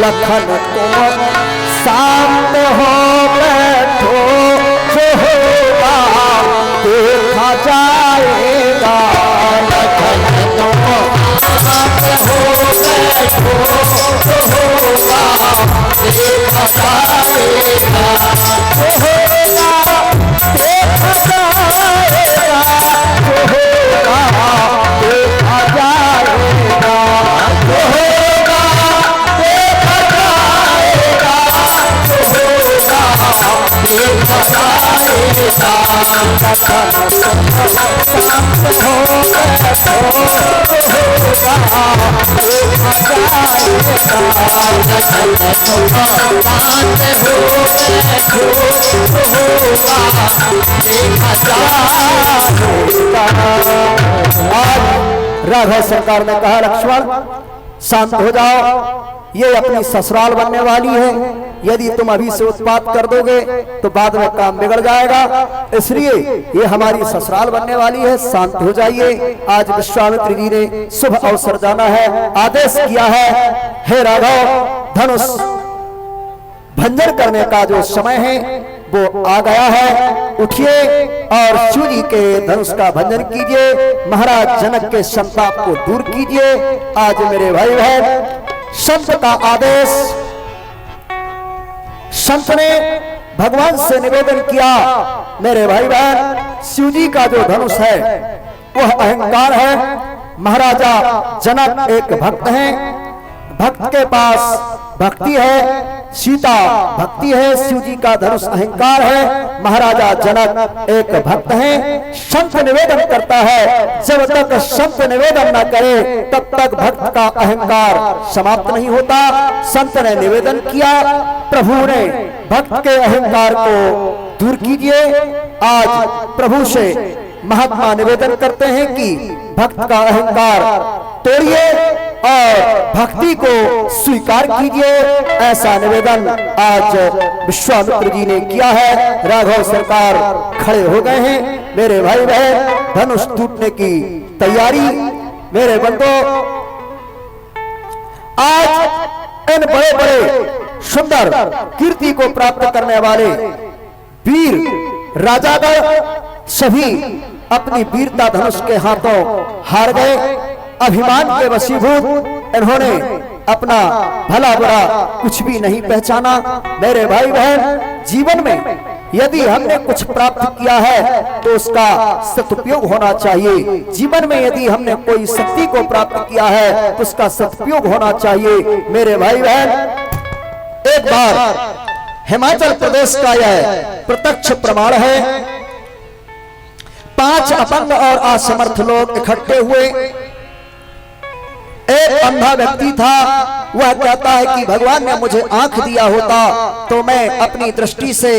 लखन तुम शांत हो बैठो, जो होगा देखा जाएगा। लखन तुम शांत हो बैठो, जो होगा देखा जाएगा। जो होगा देखा जाएगा, जो होगा देखा जाएगा। जो होगा देखा जाएगा, जो होगा देखा जाएगा। लखन तुम शांत हो बैठो, जो होगा देखा जाएगा। लखन तुम शांत हो बैठो, जो होगा देखा जाएगा। आज राघव सरकार ने कहा लक्ष्मण शांत हो जाओ, ये अपनी ससुराल बनने वाली है, यदि तुम अभी से उत्पात कर दोगे तो बाद में काम बिगड़ जाएगा, इसलिए ये हमारी ससुराल बनने वाली है, शांत हो जाइए। आज विश्वामित्र जी ने शुभ अवसर जाना है, आदेश किया है, हे राघव धनुष भंजन करने का जो समय है वो आ गया है, उठिए और शिव जी के धनुष का भंजन कीजिए, महाराज जनक के संताप को दूर कीजिए। आज मेरे भाई बहन संत का आदेश, संत ने भगवान से निवेदन किया, मेरे भाई बहन शिव जी का जो धनुष है वह अहंकार है। महाराजा जनक एक भक्त हैं, भक्त के पास भक्ति है, सीता भक्ति है, शिव जी का धनुष अहंकार है। महाराजा जनक एक भक्त हैं, संत निवेदन करता है, जब तक संत निवेदन न करे तब तक भक्त का अहंकार समाप्त नहीं होता। संत ने निवेदन किया, प्रभु ने भक्त के अहंकार को दूर कीजिए। आज प्रभु से महात्मा निवेदन करते हैं कि भक्त का अहंकार तोड़िए और भक्ति को स्वीकार कीजिए, ऐसा निवेदन आज विश्वामित्र जी ने किया है। राघव सरकार खड़े हो गए हैं, मेरे भाई बहन धनुष टूटने की तैयारी। मेरे बंधो आज इन बड़े बड़े सुंदर कीर्ति को प्राप्त करने वाले वीर राजागण सभी अपनी वीरता धनुष के हाथों हार गए, अभिमान के वशीभूत इन्होंने अपना भला बुरा कुछ भी नहीं पहचाना। मेरे भाई बहन जीवन में यदि हमने कुछ प्राप्त किया है तो उसका सदुपयोग होना चाहिए, जीवन में यदि हमने कोई शक्ति को प्राप्त किया है तो उसका सदुपयोग होना चाहिए। मेरे भाई बहन एक बार हिमाचल प्रदेश का यह प्रत्यक्ष प्रमाण है, 5 अपंग और असमर्थ लोग इकट्ठे हुए। एक अंधा व्यक्ति था, वह कहता है कि भगवान ने मुझे आंख दिया होता तो मैं अपनी दृष्टि से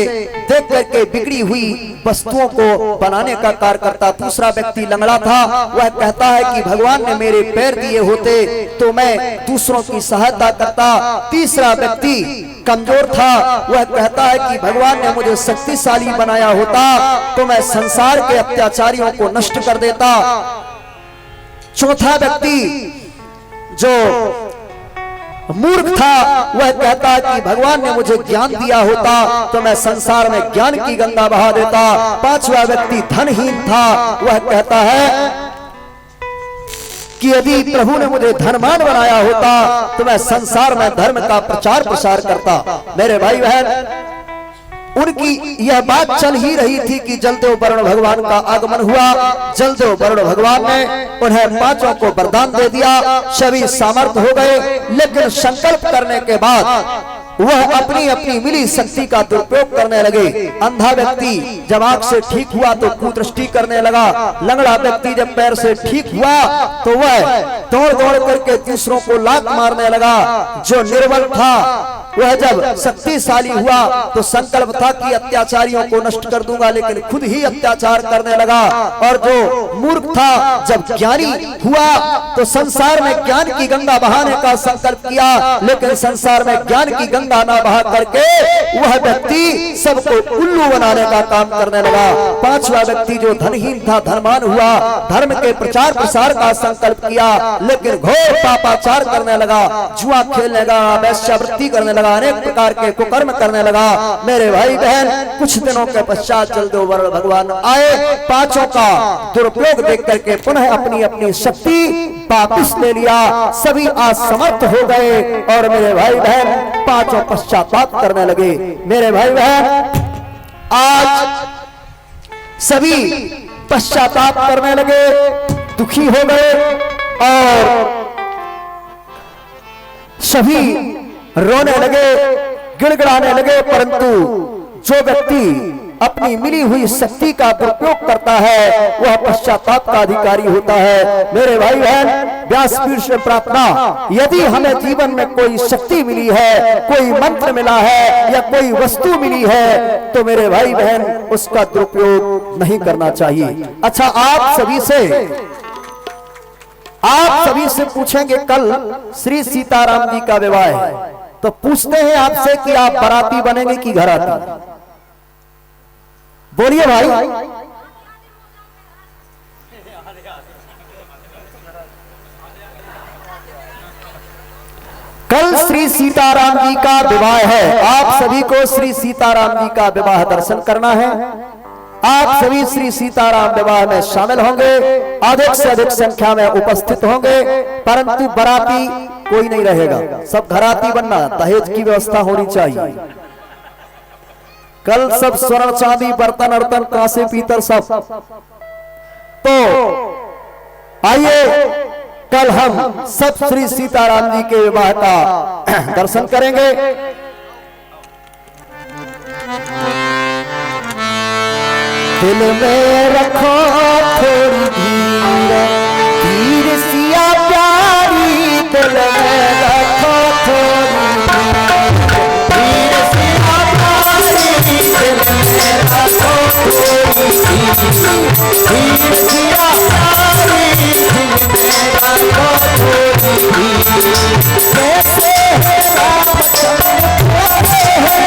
देख करके बिगड़ी हुई वस्तुओं को बनाने का कार्य करता। दूसरा व्यक्ति लंगड़ा था, वह कहता है कि भगवान ने मेरे पैर दिए होते तो मैं दूसरों की सहायता करता। तीसरा व्यक्ति कमजोर था, वह कहता है कि भगवान ने मुझे शक्तिशाली बनाया होता तो मैं संसार के अत्याचारियों को नष्ट कर देता। चौथा व्यक्ति जो मूर्ख था, वह कहता है कि भगवान ने मुझे ज्ञान दिया होता तो मैं संसार में ज्ञान की गंगा बहा देता। पांचवा व्यक्ति धनहीन था, वह कहता है कि यदि प्रभु ने मुझे धनवान बनाया होता तो मैं संसार में धर्म का प्रचार प्रसार करता। मेरे भाई बहन उनकी यह बात चल ही रही थी कि जलदेव वरुण भगवान का आगमन हुआ। जलदेव वरुण भगवान ने उन्हें 5 को वरदान दे दिया, सभी सामर्थ हो गए, लेकिन संकल्प करने के बाद वह अपनी अपनी मिली शक्ति का दुरुपयोग करने लगे। अंधा व्यक्ति जब आंख से ठीक हुआ तो कुदृष्टि करने लगा, लंगड़ा व्यक्ति जब पैर से ठीक हुआ तो वह दौड़ दौड़ करके दूसरों को लात मारने लगा। जो निर्बल था वह जब शक्तिशाली हुआ तो संकल्प था कि अत्याचारियों को नष्ट कर दूंगा, लेकिन खुद ही अत्याचार करने लगा। और जो मूर्ख था जब ज्ञानी हुआ तो संसार में ज्ञान की गंगा बहाने का संकल्प किया, लेकिन संसार में ज्ञान की गंगा ना बहा करके वह व्यक्ति सबको उल्लू बनाने का काम करने लगा। 5वां व्यक्ति जो धनहीन था धनवान हुआ, धर्म के प्रचार प्रसार का संकल्प किया, लेकिन घोर पापाचार करने लगा, जुआ खेलने लगा, वैश्यावृत्ति करने लगा, अनेक प्रकार के कुकर्म करने लगा। मेरे भाई बहन, कुछ दिनों के पश्चात जलदोवर भगवान आए, पांचों का दुरुपयोग देख करके पुनः अपनी अपनी शक्ति वापिस ले लिया, सभी असमर्थ हो गए और मेरे भाई बहन पांचों पश्चाताप करने लगे। मेरे भाई बहन, आज सभी पश्चाताप करने लगे, दुखी हो गए और सभी रोने लगे, गिड़गिड़ाने लगे। परंतु जो व्यक्ति अपनी मिली हुई शक्ति का दुरुपयोग करता है वह पश्चाताप का अधिकारी होता है। मेरे भाई बहन, व्यासपीठ से प्रार्थना, यदि हमें जीवन में कोई शक्ति मिली है, कोई मंत्र मिला है या कोई वस्तु मिली है, तो मेरे भाई बहन उसका दुरुपयोग नहीं करना चाहिए। अच्छा, आप सभी से पूछेंगे, कल श्री सीताराम जी का विवाह है, तो पूछते हैं आपसे कि आप बाराती बनेंगे कि घराती? बोलिए भाई। कल श्री सीताराम जी का विवाह है, आप सभी को श्री सीताराम जी का विवाह दर्शन करना है। आप सभी श्री सीताराम विवाह में शामिल होंगे, अधिक से अधिक संख्या में उपस्थित होंगे, परंतु बाराती कोई नहीं रहेगा, सब घराती बनना, दहेज की व्यवस्था होनी चाहिए। कल सब स्वर्ण चांदी बर्तन अर्तन कांसे पीतल सब। तो आइए कल हम सब श्री सीताराम जी के विवाह का दर्शन करेंगे। दिल में रखो थोड़ी धीर, धीर सिया प्यारी, दिल में रखो थोड़ी धीर सिया प्यारी, दिल में रखो थोड़ी धीर सिया प्यारी, दिल में रखो थोड़ी कैसे है रामचंद्र प्यारे हैं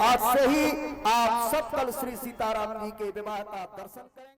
आज से ही आप सब कल श्री सीताराम जी के विवाह का दर्शन करें।